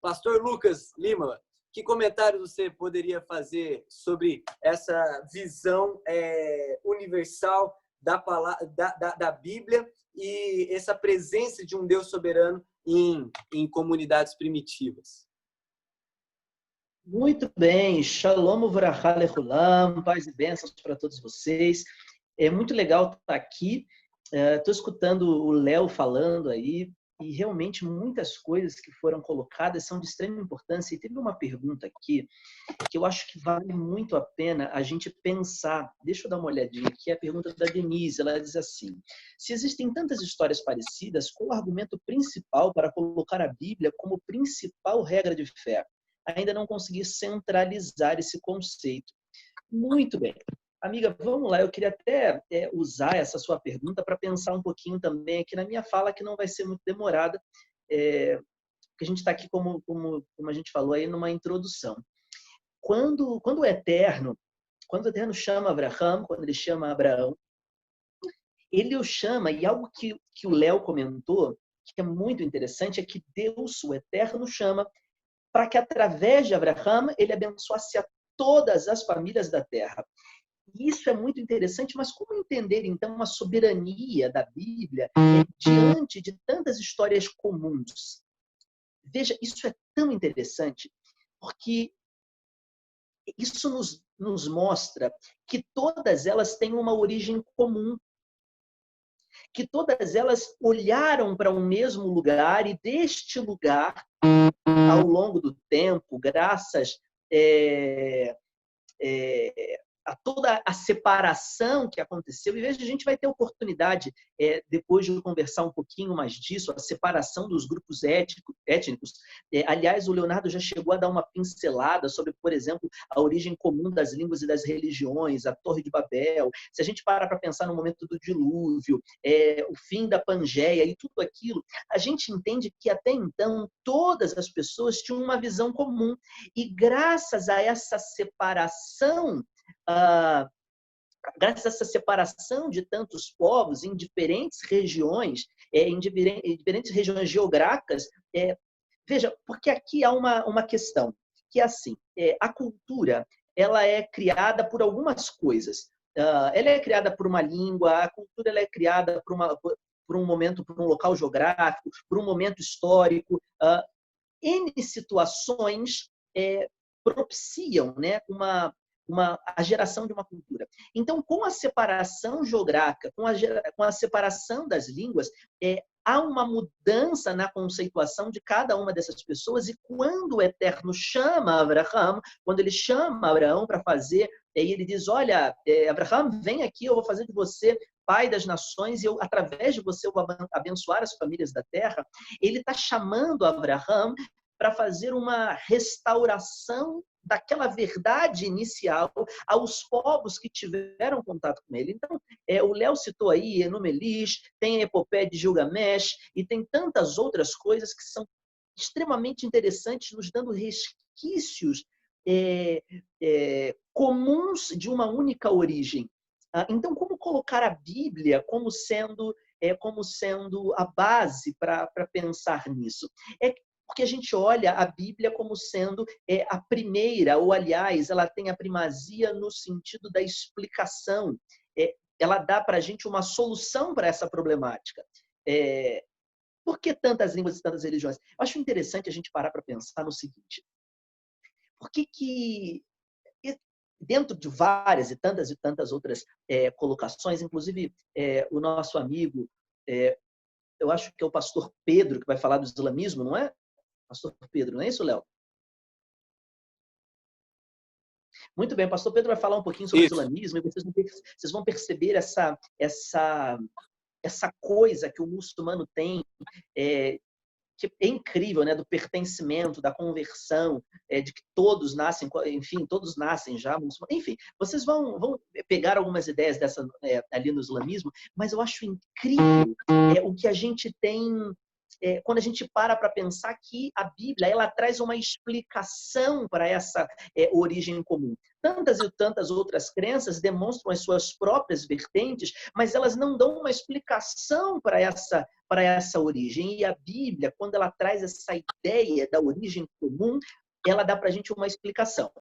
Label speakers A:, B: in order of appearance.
A: Pastor Lucas Lima, que comentário você poderia fazer sobre essa visão universal da Bíblia e essa presença de um Deus soberano em comunidades primitivas?
B: Muito bem, Shalom Uvracha Lechulam, paz e bênçãos para todos vocês. É muito legal estar aqui. Estou escutando o Léo falando aí e realmente muitas coisas que foram colocadas são de extrema importância. E teve uma pergunta aqui que eu acho que vale muito a pena a gente pensar. Deixa eu dar uma olhadinha aqui, é a pergunta da Denise. Ela diz assim: se existem tantas histórias parecidas, qual o argumento principal para colocar a Bíblia como principal regra de fé? Ainda não consegui centralizar esse conceito. Muito bem. Amiga, vamos lá. Eu queria até usar essa sua pergunta para pensar um pouquinho também aqui na minha fala, que não vai ser muito demorada, porque a gente está aqui, como a gente falou aí, numa introdução. Quando o Eterno chama Abraham, quando ele chama Abraão, ele o chama, e algo que o Léo comentou, que é muito interessante, é que Deus, o Eterno, chama para que através de Abraham ele abençoasse a todas as famílias da terra. Isso é muito interessante, mas como entender, então, a soberania da Bíblia diante de tantas histórias comuns? Veja, isso é tão interessante, porque isso nos mostra que todas elas têm uma origem comum, que todas elas olharam para um mesmo lugar e deste lugar, ao longo do tempo, graças a toda a separação que aconteceu, e veja, a gente vai ter oportunidade, depois de conversar um pouquinho mais disso, a separação dos grupos étnicos. Aliás, o Leonardo já chegou a dar uma pincelada sobre, por exemplo, a origem comum das línguas e das religiões, a Torre de Babel. Se a gente parar para pensar no momento do dilúvio, o fim da Pangeia e tudo aquilo, a gente entende que até então todas as pessoas tinham uma visão comum, e graças a essa separação, graças a essa separação de tantos povos em diferentes regiões, em diferentes regiões geográficas, veja, porque aqui há uma questão, que é assim, a cultura ela é criada por algumas coisas. Ela é criada por uma língua, a cultura ela é criada por um momento, por um local geográfico, por um momento histórico. N situações propiciam, né, a geração de uma cultura. Então, com a separação geográfica, com a separação das línguas, há uma mudança na conceituação de cada uma dessas pessoas, e quando o Eterno chama Abraham, quando ele chama Abraão para fazer, e ele diz, olha, Abraham, vem aqui, eu vou fazer de você pai das nações, e através de você eu vou abençoar as famílias da terra, ele está chamando Abraham para fazer uma restauração daquela verdade inicial aos povos que tiveram contato com ele. Então, o Léo citou aí Enu-Melis, tem a epopeia de Gilgamesh, e tem tantas outras coisas que são extremamente interessantes, nos dando resquícios comuns de uma única origem. Então, como colocar a Bíblia como sendo a base para pensar nisso? Porque a gente olha a Bíblia como sendo a primeira, ou aliás, ela tem a primazia no sentido da explicação. Ela dá para a gente uma solução para essa problemática. Por que tantas línguas e tantas religiões? Eu acho interessante a gente parar para pensar no seguinte: por que dentro de várias e tantas outras colocações, inclusive o nosso amigo, eu acho que é o pastor Pedro, que vai falar do islamismo, não é? Pastor Pedro, não é isso, Léo? Muito bem, o pastor Pedro vai falar um pouquinho sobre o islamismo, e vocês vão perceber essa coisa que o muçulmano tem, que é incrível, né? Do pertencimento, da conversão, de que todos nascem, enfim, todos nascem já muçulmanos. Enfim, vocês vão pegar algumas ideias dessa ali no islamismo, mas eu acho incrível o que a gente tem quando a gente para pensar que a Bíblia ela traz uma explicação para essa origem comum. Tantas e tantas outras crenças demonstram as suas próprias vertentes, mas elas não dão uma explicação para essa origem. E a Bíblia, quando ela traz essa ideia da origem comum, ela dá para a gente uma explicação.